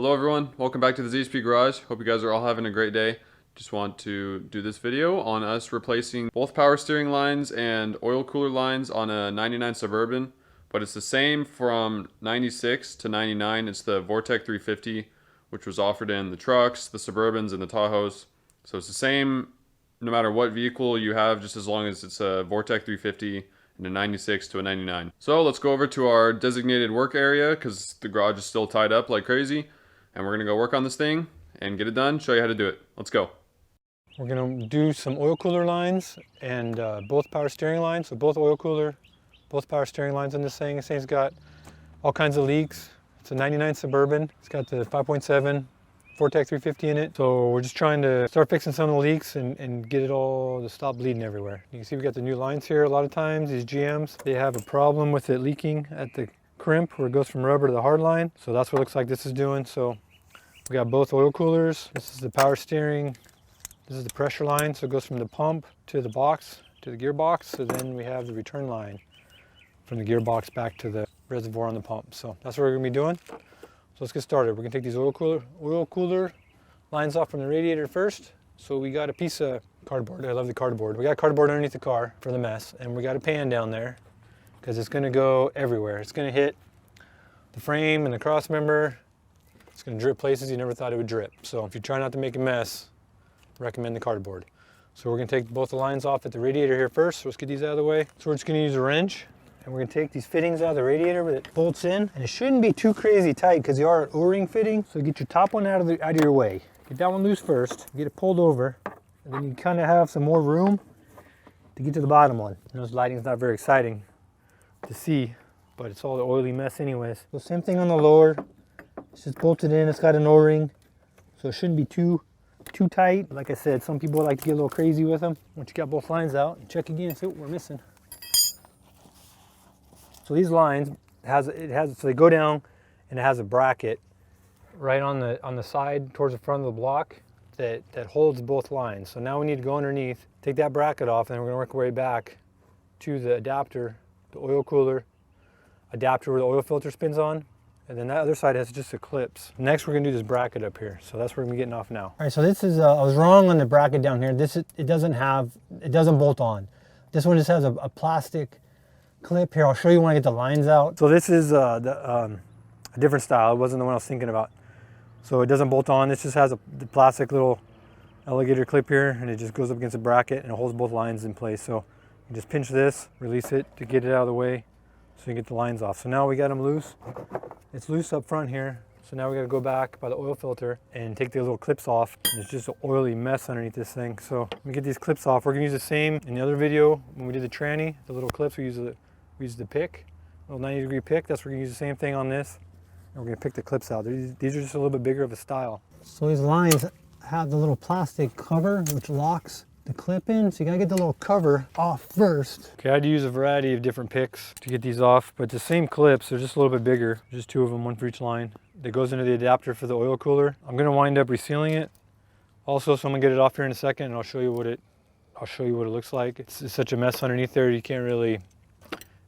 Hello everyone, welcome back to the ZHP Garage. Hope you guys are all having a great day. Just want to do this video on us replacing both power steering lines and oil cooler lines on a 99 Suburban, but it's the same from 96 to 99. It's the Vortec 350, which was offered in the trucks, the Suburbans, and the Tahoes. So it's the same no matter what vehicle you have, just as long as it's a Vortec 350 and a 96 to a 99. So let's go over to our designated work area because the garage is still tied up like crazy. And we're gonna go work on this thing and get it done, show you how to do it. Let's go. We're gonna do some oil cooler lines and both power steering lines. So both oil cooler, both power steering lines in this thing. This thing's got all kinds of leaks. It's a 99 Suburban. It's got the 5.7 Vortec 350 in it. So we're just trying to start fixing some of the leaks and get it all to stop bleeding everywhere. You can see we got the new lines here. A lot of times these GMs, they have a problem with it leaking at the crimp where it goes from rubber to the hard line. So that's what it looks like this is doing. So we got both oil coolers. This is the power steering. This is the pressure line. So it goes from the pump to the box, to the gearbox. So then we have the return line from the gearbox back to the reservoir on the pump. So that's what we're gonna be doing. So let's get started. We're gonna take these oil cooler lines off from the radiator first. So we got a piece of cardboard. I love the cardboard. We got cardboard underneath the car for the mess. And we got a pan down there because it's gonna go everywhere. It's gonna hit the frame and the cross member. It's going to drip places you never thought it would drip. So if you try not to make a mess, recommend the cardboard. So we're going to take both the lines off at the radiator here first. So let's get these out of the way. So we're just going to use a wrench and we're going to take these fittings out of the radiator where it bolts in. And it shouldn't be too crazy tight because they are an O-ring fitting. So get your top one out of your way. Get that one loose first, get it pulled over, and then you kind of have some more room to get to the bottom one. You know, this lighting's not very exciting to see, but it's all the oily mess anyways. So same thing on the lower. It's just bolted in, it's got an O-ring, so it shouldn't be too tight. Like I said, some people like to get a little crazy with them. Once you got both lines out, check again, see what we're missing. So these lines, so they go down and it has a bracket right on the side towards the front of the block that holds both lines. So now we need to go underneath, take that bracket off, and then we're gonna work our way back to the adapter, the oil cooler adapter where the oil filter spins on. And then that other side has just a clips. Next, we're gonna do this bracket up here. So that's where we're getting off now. All right, so this is, I was wrong on the bracket down here. It doesn't bolt on. This one just has a plastic clip here. I'll show you when I get the lines out. So this is a different style. It wasn't the one I was thinking about. So it doesn't bolt on. This just has the plastic little alligator clip here, and it just goes up against the bracket and it holds both lines in place. So you just pinch this, release it to get it out of the way so you get the lines off. So now we got them loose. It's loose up front here, so now we got to go back by the oil filter and take the little clips off. And it's just an oily mess underneath this thing. So let me get these clips off. We're gonna use the same in the other video when we did the tranny. The little clips we use the pick, a little 90-degree pick. That's where we're gonna use the same thing on this. And we're gonna pick the clips out. These are just a little bit bigger of a style. So these lines have the little plastic cover which locks the clip in, so you gotta get the little cover off first. Okay, I had to use a variety of different picks to get these off, but the same clips, they're just a little bit bigger. Just two of them, one for each line. That goes into the adapter for the oil cooler. I'm gonna wind up resealing it. Also, so I'm gonna get it off here in a second, and I'll show you what it looks like. It's such a mess underneath there, you can't really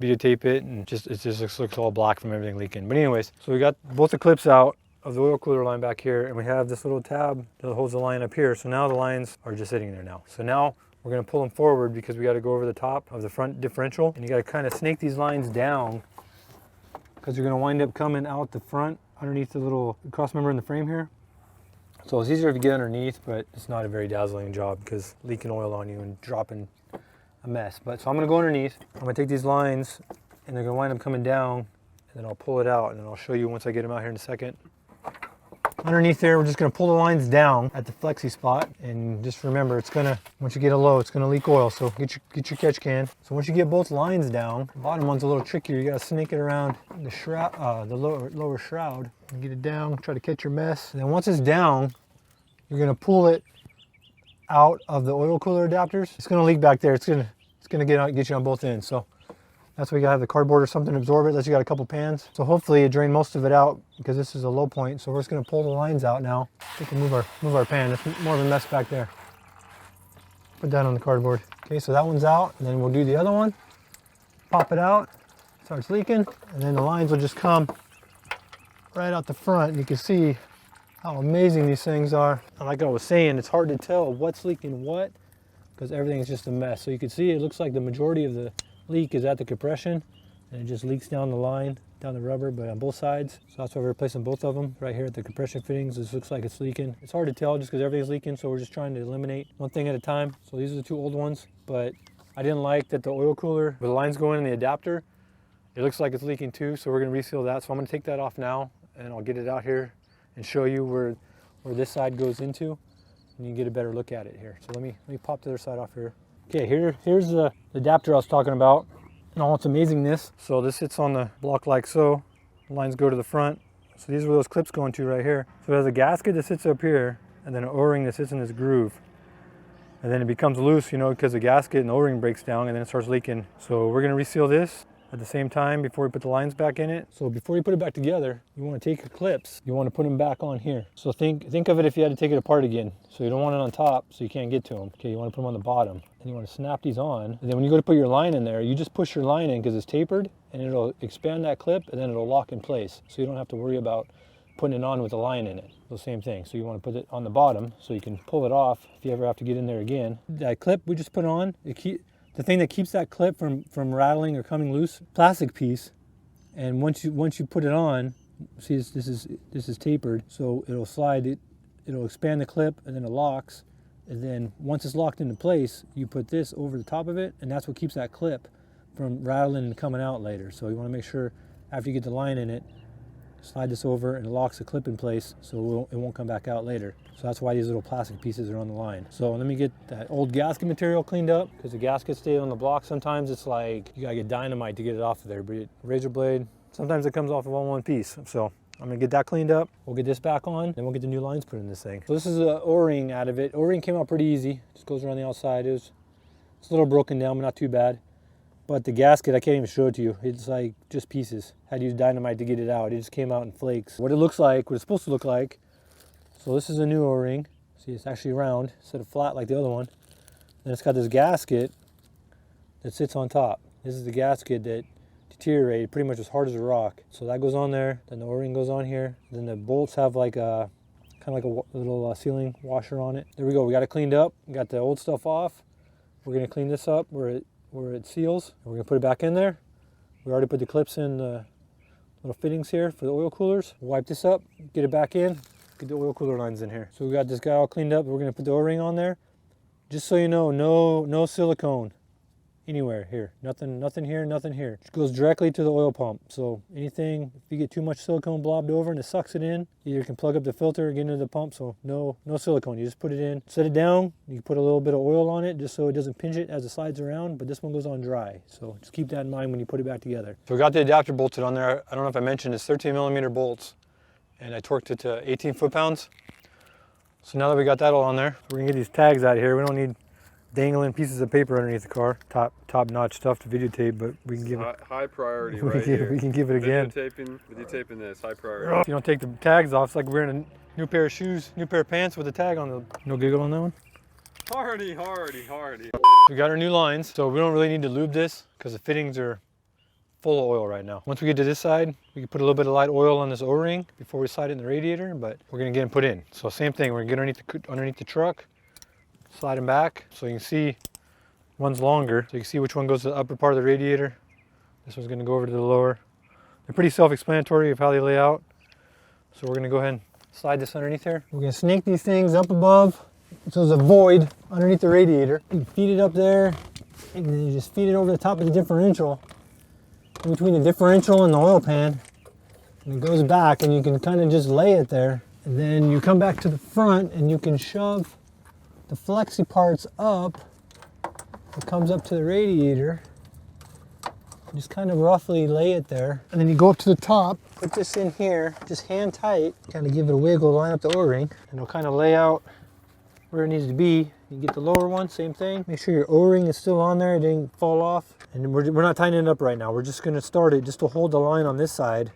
videotape it, and it just looks all black from everything leaking. But anyways, so we got both the clips out of the oil cooler line back here, and we have this little tab that holds the line up here. So now the lines are just sitting there now. So now we're gonna pull them forward because we gotta go over the top of the front differential, and you gotta kind of snake these lines down because you're gonna wind up coming out the front underneath the little cross member in the frame here. So it's easier if you get underneath, but it's not a very dazzling job because leaking oil on you and dropping a mess. But so I'm gonna go underneath, I'm gonna take these lines and they're gonna wind up coming down, and then I'll pull it out, and then I'll show you once I get them out here in a second. Underneath there, we're just gonna pull the lines down at the flexi spot, and just remember, once you get it low, it's gonna leak oil, so get your catch can. So once you get both lines down, the bottom one's a little trickier. You gotta snake it around the shroud, the lower shroud, and get it down, try to catch your mess. And then once it's down, you're gonna pull it out of the oil cooler adapters. It's gonna leak back there. It's gonna get you on both ends. So that's why you gotta have the cardboard or something to absorb it, unless you got a couple pans. So hopefully it drained most of it out because this is a low point. So we're just gonna pull the lines out now. We can move our pan. It's more of a mess back there. Put that on the cardboard. Okay, so that one's out, and then we'll do the other one. Pop it out, starts leaking, and then the lines will just come right out the front. You can see how amazing these things are. And like I was saying, it's hard to tell what's leaking what because everything's just a mess. So you can see it looks like the majority of the leak is at the compression and it just leaks down the line, down the rubber, but on both sides. So that's why we're replacing both of them right here at the compression fittings. This looks like it's leaking. It's hard to tell just because everything's leaking, so we're just trying to eliminate one thing at a time. So these are the two old ones, but I didn't like that the oil cooler, with the lines going in the adapter, it looks like it's leaking too, so we're gonna reseal that. So I'm gonna take that off now and I'll get it out here and show you where this side goes into, and you can get a better look at it here. So let me pop the other side off here. Okay, here's the adapter I was talking about and all its amazingness. So this sits on the block like so. The lines go to the front. So these are where those clips go into right here. So there's a gasket that sits up here and then an O-ring that sits in this groove. And then it becomes loose, you know, because the gasket and the O-ring breaks down and then it starts leaking. So we're gonna reseal this at the same time before we put the lines back in it. So before you put it back together, you want to take your clips, you want to put them back on here. So think of it if you had to take it apart again. So you don't want it on top so you can't get to them. Okay, you want to put them on the bottom. And you want to snap these on. And then when you go to put your line in there, you just push your line in because it's tapered and it'll expand that clip and then it'll lock in place. So you don't have to worry about putting it on with a line in it. The same thing. So you want to put it on the bottom so you can pull it off if you ever have to get in there again. That clip we just put on, the thing that keeps that clip from rattling or coming loose, plastic piece, and once you put it on, see this is tapered, so it'll slide, it'll expand the clip and then it locks, and then once it's locked into place, you put this over the top of it, and that's what keeps that clip from rattling and coming out later. So you want to make sure after you get the line in it, slide this over and it locks the clip in place so it won't come back out later. So that's why these little plastic pieces are on the line. So let me get that old gasket material cleaned up because the gasket stays on the block. Sometimes it's like you gotta get dynamite to get it off of there, but razor blade, sometimes it comes off of one piece. So I'm gonna get that cleaned up. We'll get this back on, then we'll get the new lines put in this thing. So this is an O-ring out of it. O-ring came out pretty easy. Just goes around the outside. It's a little broken down, but not too bad. But the gasket, I can't even show it to you. It's like just pieces. Had to use dynamite to get it out. It just came out in flakes. What it looks like, what it's supposed to look like. So this is a new O-ring. See, it's actually round instead of flat like the other one. Then it's got this gasket that sits on top. This is the gasket that deteriorated pretty much as hard as a rock. So that goes on there. Then the O-ring goes on here. Then the bolts have like a kind of like a little sealing washer on it. There we go. We got it cleaned up. We got the old stuff off. We're gonna clean this up where it seals. We're gonna put it back in there. We already put the clips in the little fittings here for the oil coolers. Wipe this up, get it back in, get the oil cooler lines in here. So we got this guy all cleaned up. We're gonna put the O-ring on there. Just so you know, no silicone anywhere here. Nothing here, nothing here. It goes directly to the oil pump. So anything, if you get too much silicone blobbed over and it sucks it in, you can plug up the filter or get into the pump. So no silicone. You just put it in, set it down. You can put a little bit of oil on it just so it doesn't pinch it as it slides around, but this one goes on dry. So just keep that in mind when you put it back together. So we got the adapter bolted on there. I don't know if I mentioned it's 13mm bolts and I torqued it to 18 foot-pounds. So now that we got that all on there, we're gonna get these tags out of here. We don't need dangling pieces of paper underneath the car. Top-notch stuff to videotape, but we can give it high priority right here. We can give it again. Videotaping this, high priority. If you don't take the tags off, it's like wearing a new pair of shoes, new pair of pants with a tag on them. No giggle on that one? Hardy. We got our new lines, so we don't really need to lube this because the fittings are full of oil right now. Once we get to this side, we can put a little bit of light oil on this O-ring before we slide it in the radiator, but we're gonna get them put in. So same thing, we're gonna get underneath the truck, slide them back so you can see one's longer. So you can see which one goes to the upper part of the radiator. This one's gonna go over to the lower. They're pretty self-explanatory of how they lay out. So we're gonna go ahead and slide this underneath here. We're gonna snake these things up above. So there's a void underneath the radiator. You feed it up there, and then you just feed it over the top of the differential, in between the differential and the oil pan. And it goes back, and you can kind of just lay it there. And then you come back to the front, and you can shove the flexi parts up. It comes up to the radiator. Just kind of roughly lay it there. And then you go up to the top, put this in here, just hand tight, kind of give it a wiggle, line up the O-ring, and it'll kind of lay out where it needs to be. You get the lower one, same thing. Make sure your O-ring is still on there, it didn't fall off. And we're not tightening it up right now. We're just gonna start it just to hold the line on this side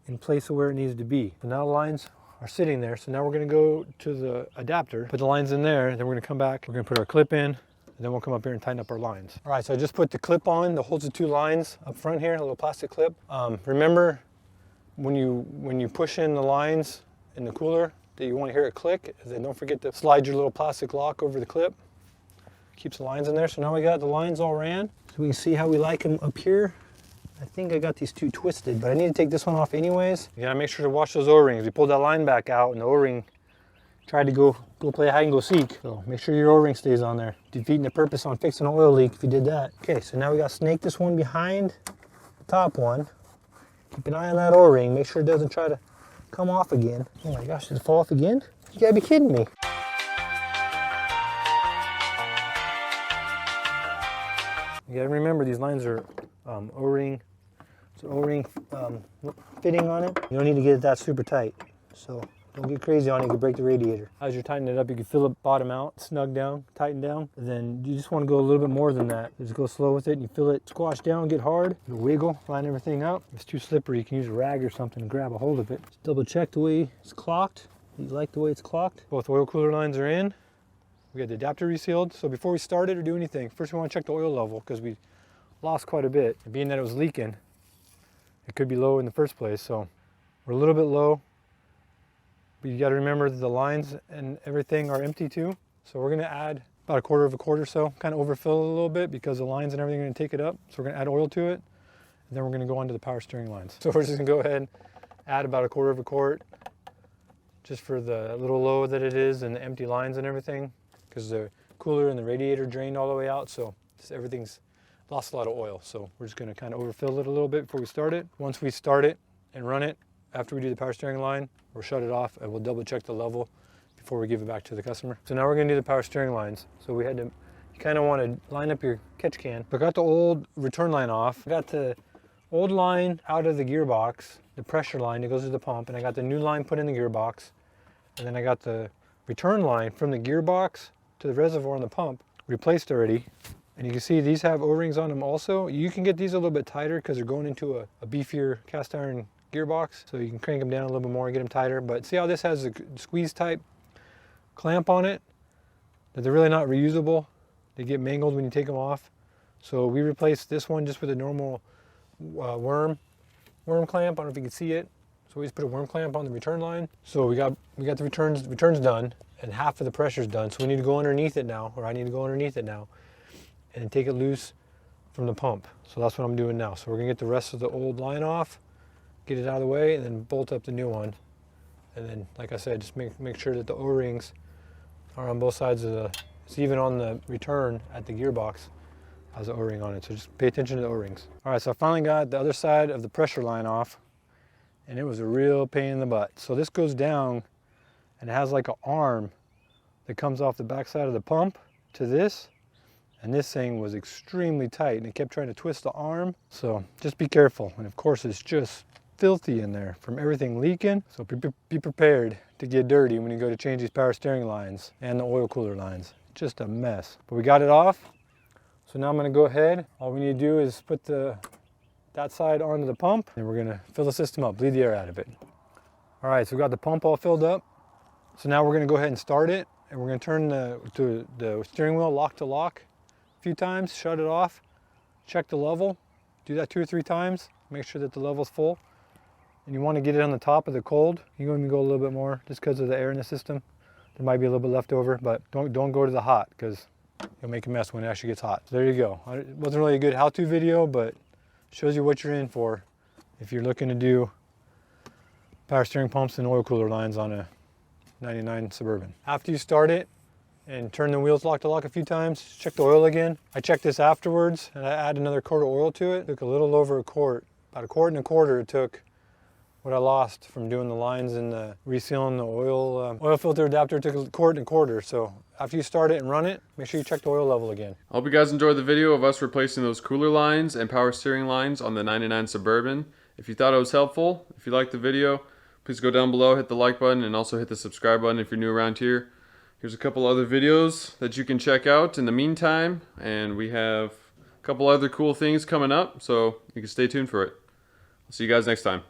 in place of where it needs to be. So now the lines are sitting there. So now we're gonna go to the adapter, put the lines in there, and then we're gonna come back, we're gonna put our clip in, and then we'll come up here and tighten up our lines. All right, so I just put the clip on that holds the two lines up front here, a little plastic clip. Remember when you push in the lines in the cooler, that you want to hear it click. And then don't forget to slide your little plastic lock over the clip. Keeps the lines in there. So now we got the lines all ran. So we can see how we like them up here. I think I got these two twisted, but I need to take this one off anyways. You gotta make sure to wash those O-rings. We pulled that line back out and the O-ring tried to go play hide and go seek. So make sure your O-ring stays on there. Defeating the purpose on fixing an oil leak if you did that. Okay, so now we got to snake this one behind the top one. Keep an eye on that O-ring. Make sure it doesn't try to come off again. Oh my gosh, did it fall off again? You gotta be kidding me. You gotta remember these lines are O-ring. It's O-ring fitting on it. You don't need to get it that super tight. So don't get crazy on it, you can break the radiator. As you're tightening it up, you can feel it bottom out, snug down, tighten down. And then you just want to go a little bit more than that. Just go slow with it and you feel it squash down, get hard. You wiggle, line everything up. If it's too slippery, you can use a rag or something to grab a hold of it. Just double check the way it's clocked. You like the way it's clocked. Both oil cooler lines are in. We got the adapter resealed. So before we start it or do anything, first we want to check the oil level because we lost quite a bit. And being that it was leaking, it could be low in the first place. So we're a little bit low. But you got to remember that the lines and everything are empty too. So we're going to add about a quarter of a quart or so, kind of overfill it a little bit because the lines and everything are going to take it up. So we're going to add oil to it. And then we're going to go on to the power steering lines. So we're just going to go ahead and add about a quarter of a quart just for the little low that it is and the empty lines and everything because the cooler and the radiator drained all the way out. So just everything's lost a lot of oil. So we're just going to kind of overfill it a little bit before we start it. Once we start it and run it, after we do the power steering line, we'll shut it off and we'll double check the level before we give it back to the customer. So now we're going to do the power steering lines. So we had to, you kind of want to line up your catch can. I got the old return line off. I got the old line out of the gearbox, the pressure line that goes to the pump, and I got the new line put in the gearbox. And then I got the return line from the gearbox to the reservoir on the pump replaced already. And you can see these have O-rings on them also. You can get these a little bit tighter because they're going into a beefier cast iron gearbox, so you can crank them down a little bit more and get them tighter. But see how this has a squeeze type clamp on it, that they're really not reusable. They get mangled when you take them off. So we replaced this one just with a normal worm clamp. I don't know if you can see it. So we just put a worm clamp on the return line. So we got the returns done and half of the pressure's done. So we need to go underneath it now, or I need to go underneath it now and take it loose from the pump. So that's what I'm doing now. So we're gonna get the rest of the old line off, get it out of the way, and then bolt up the new one. And then, like I said, just make sure that the O-rings are on both sides of it's even on the return at the gearbox has an O-ring on it. So just pay attention to the O-rings. All right, so I finally got the other side of the pressure line off, and it was a real pain in the butt. So this goes down, and it has like an arm that comes off the back side of the pump to this. And this thing was extremely tight, and it kept trying to twist the arm. So just be careful. And of course, it's just filthy in there from everything leaking. So be prepared to get dirty when you go to change these power steering lines and the oil cooler lines. Just a mess. But we got it off. So now I'm going to go ahead. All we need to do is put that side onto the pump, and we're going to fill the system up, bleed the air out of it. All right, so we got the pump all filled up. So now we're going to go ahead and start it, and we're going to turn the steering wheel lock to lock a few times, shut it off, check the level, do that 2 or 3 times, make sure that the level's full. And you want to get it on the top of the cold. You can go a little bit more just because of the air in the system. There might be a little bit left over, but don't go to the hot because you'll make a mess when it actually gets hot. So there you go. It wasn't really a good how-to video, but shows you what you're in for if you're looking to do power steering pumps and oil cooler lines on a 99 Suburban. After you start it and turn the wheels lock to lock a few times, check the oil again. I checked this afterwards and I add another quart of oil to it. It took a little over a quart, about 1.25 quarts it took what I lost from doing the lines and resealing the oil filter adapter. Took 1.25 quarts. So after you start it and run it, make sure you check the oil level again. I hope you guys enjoyed the video of us replacing those cooler lines and power steering lines on the 99 Suburban. If you thought it was helpful, if you liked the video, please go down below, hit the like button, and also hit the subscribe button if you're new around here. Here's a couple other videos that you can check out in the meantime, and we have a couple other cool things coming up, so you can stay tuned for it. I'll see you guys next time.